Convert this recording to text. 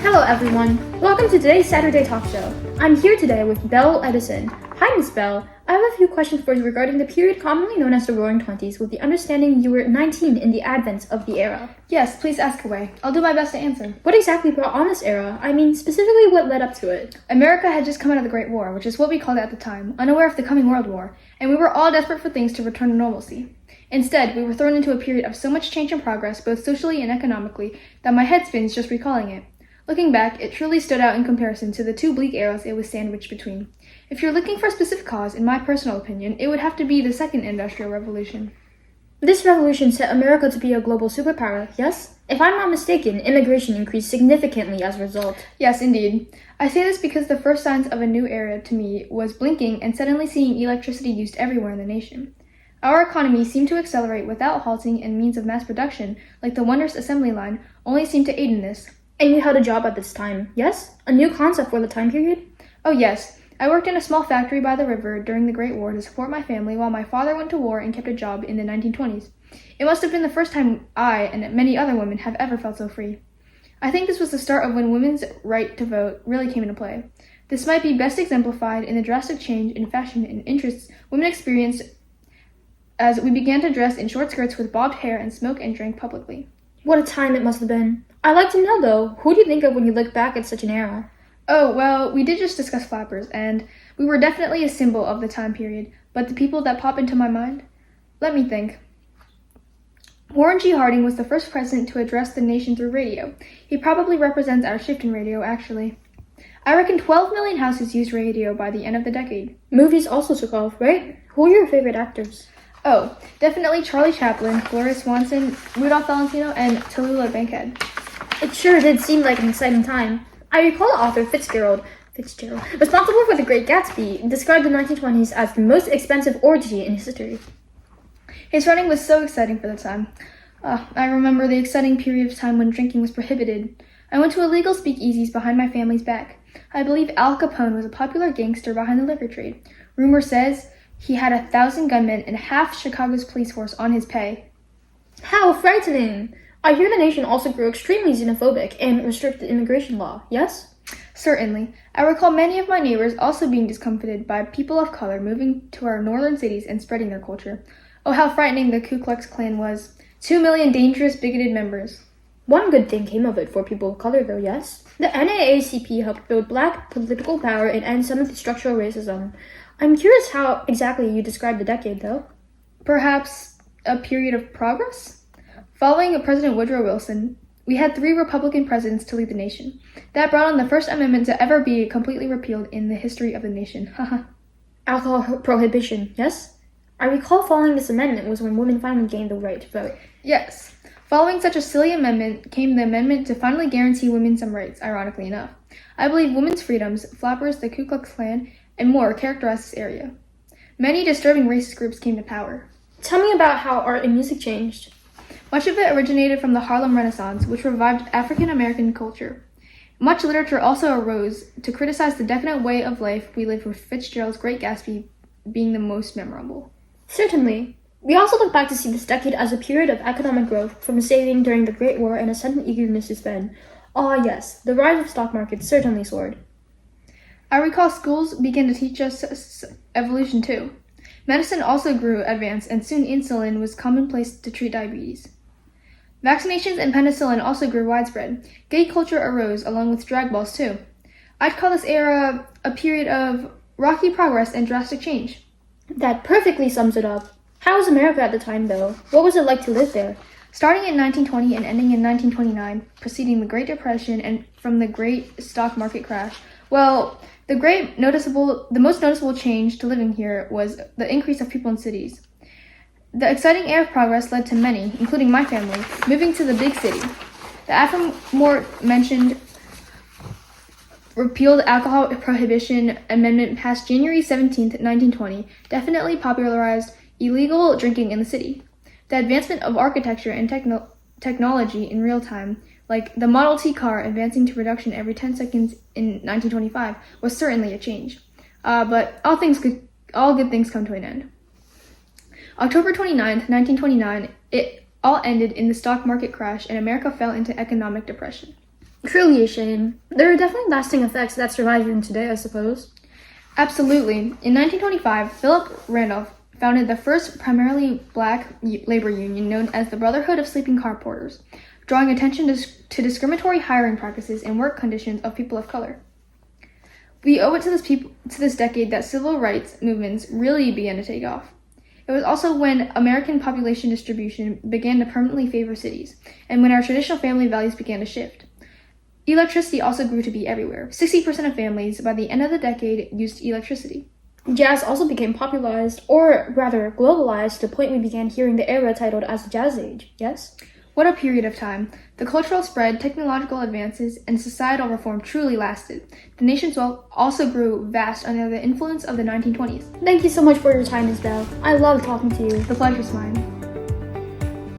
Hello everyone, welcome to today's Saturday Talk Show. I'm here today with Belle Edison. Hi Miss Belle, I have a few questions for you regarding the period commonly known as the Roaring Twenties, with the understanding you were 19 in the advent of the era. Yes, please ask away. I'll do my best to answer. What exactly brought on this era? I mean, specifically what led up to it? America had just come out of the Great War, which is what we called it at the time, unaware of the coming World War, and we were all desperate for things to return to normalcy. Instead, we were thrown into a period of so much change and progress, both socially and economically, that my head spins just recalling it. Looking back, it truly stood out in comparison to the two bleak eras it was sandwiched between. If you're looking for a specific cause, in my personal opinion, it would have to be the Second Industrial Revolution. This revolution set America to be a global superpower, yes? If I'm not mistaken, immigration increased significantly as a result. Yes, indeed. I say this because the first signs of a new era to me was blinking and suddenly seeing electricity used everywhere in the nation. Our economy seemed to accelerate without halting, and means of mass production, like the wondrous assembly line, only seemed to aid in this. And you held a job at this time, yes? A new concept for the time period? Oh yes, I worked in a small factory by the river during the Great War to support my family while my father went to war and kept a job in the 1920s. It must have been the first time I, and many other women, have ever felt so free. I think this was the start of when women's right to vote really came into play. This might be best exemplified in the drastic change in fashion and interests women experienced as we began to dress in short skirts with bobbed hair and smoke and drink publicly. What a time it must have been. I'd like to know, though, who do you think of when you look back at such an era? Oh, well, we did just discuss flappers, and we were definitely a symbol of the time period, but the people that pop into my mind? Let me think. Warren G. Harding was the first president to address the nation through radio. He probably represents our shift in radio, actually. I reckon 12 million houses used radio by the end of the decade. Movies also took off, right? Who are your favorite actors? Oh, definitely Charlie Chaplin, Gloria Swanson, Rudolph Valentino, and Tallulah Bankhead. It sure did seem like an exciting time. I recall the author Fitzgerald, responsible for The Great Gatsby, described the 1920s as the most expensive orgy in history. His writing was so exciting for the time. I remember the exciting period of time when drinking was prohibited. I went to illegal speakeasies behind my family's back. I believe Al Capone was a popular gangster behind the liquor trade. Rumor says he had 1,000 gunmen and half Chicago's police force on his pay. How frightening! I hear the nation also grew extremely xenophobic and restricted immigration law, yes? Certainly. I recall many of my neighbors also being discomfited by people of color moving to our northern cities and spreading their culture. Oh, how frightening the Ku Klux Klan was. 2 million dangerous, bigoted members. One good thing came of it for people of color, though, yes? The NAACP helped build black political power and end some of the structural racism. I'm curious how exactly you describe the decade, though. Perhaps a period of progress? Following President Woodrow Wilson, we had 3 Republican presidents to lead the nation. That brought on the first amendment to ever be completely repealed in the history of the nation. Alcohol prohibition, yes? I recall following this amendment was when women finally gained the right to vote. Yes. Following such a silly amendment came the amendment to finally guarantee women some rights, ironically enough. I believe women's freedoms, flappers, the Ku Klux Klan, and more characterize this area. Many disturbing racist groups came to power. Tell me about how art and music changed. Much of it originated from the Harlem Renaissance, which revived African American culture. Much literature also arose to criticize the decadent way of life we lived, with Fitzgerald's Great Gatsby being the most memorable. Certainly. We also look back to see this decade as a period of economic growth, from saving during the Great War and a sudden eagerness to spend. Ah yes, the rise of stock markets certainly soared. I recall schools began to teach us evolution too. Medicine also grew advanced, and soon insulin was commonplace to treat diabetes. Vaccinations and penicillin also grew widespread. Gay culture arose, along with drag balls too. I'd call this era a period of rocky progress and drastic change. That perfectly sums it up. How was America at the time, though? What was it like to live there? Starting in 1920 and ending in 1929, preceding the Great Depression and from the Great Stock Market crash, well, the most noticeable change to living here was the increase of people in cities. The exciting era of progress led to many, including my family, moving to the big city. The aforementioned repealed alcohol prohibition amendment passed January 17, 1920, definitely popularized illegal drinking in the city. The advancement of architecture and technology in real time, like the Model T car advancing to production every 10 seconds in 1925, was certainly a change. But all good things come to an end. October 29th, 1929, it all ended in the stock market crash, and America fell into economic depression. Truly a shame. There are definitely lasting effects that survive even today, I suppose. Absolutely. In 1925, Philip Randolph founded the first primarily black labor union known as the Brotherhood of Sleeping Car Porters, drawing attention to discriminatory hiring practices and work conditions of people of color. We owe it to this decade that civil rights movements really began to take off. It was also when American population distribution began to permanently favor cities, and when our traditional family values began to shift. Electricity also grew to be everywhere. 60% of families by the end of the decade used electricity. Jazz also became popularized, or rather globalized, to the point we began hearing the era titled as the Jazz Age, yes? What a period of time. The cultural spread, technological advances, and societal reform truly lasted. The nation's wealth also grew vast under the influence of the 1920s. Thank you so much for your time, Isabel. I love talking to you. The pleasure's mine.